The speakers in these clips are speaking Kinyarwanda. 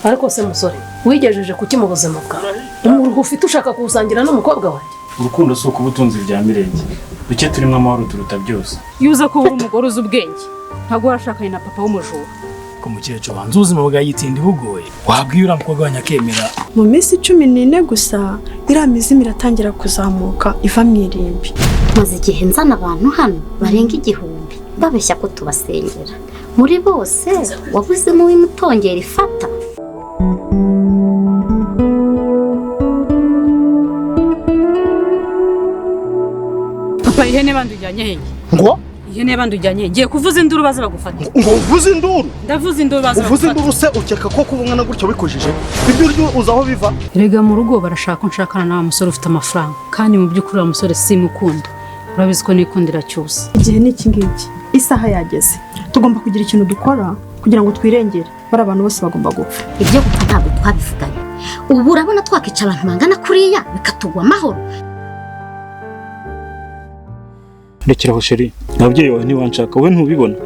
ariko se musore wigejeje kuki mu buzima bwawe umuntu ufite ushaka kuwusangira n'umukobwa wanjye urukundo si ukubutunzi bya mirenge duke turimo amahoro turuta byose yuza ko uri umugore uzi ubwenge ntabwo warashakanye na papa w'umujura ko mukecuru wanze ubuzima bwayitsinda bugoye wabwiye uriya mukobwa wanyakemera mu minsi 14 gusa iriya mizimu iratangira kuzamuka iva mu irimbi maze igihe nzana abantu hano barenga 1000 babeshya ko tubasengera muri bose wabuzemo w'imutongera ifata papa ihene bandujyanye hehe ngo ihene bandujyanye ngiye kuvuza induru baza bagufata ngo uvuze induru ndavuza induru baza uvuze induru se ukeka ko kubungana gutyo bikujije ibyo uryo uzaho biva rega mu rugo barashaka nshakana na musore ufite amafaranga kandi mu by'ukuri wa musore simukunda urabizi ko nikundira Cyusa igihe n'iki ngiki isaha yageze tugomba kugira ikintu dukora kugira ngo twirengere bari abantu bose bagomba gupfa ibyo gupfa ntabwo twabivuganye ubu urabona twakica abantu bangana kuriya bikatugwa amahoro rekeraho sheri ababyeyi bawe ntibanshaka wowe ntubibona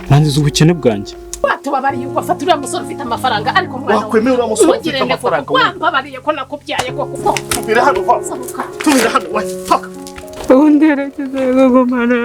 nandiza ubukene bwanjye watubabariye uko afata uriya musore ufite amafaranga ariko mwana wakwemera uriya musore ufite amafaranga wambabariye ko nakubyaye koko tubire hano tubire hano toka underekeze kugumana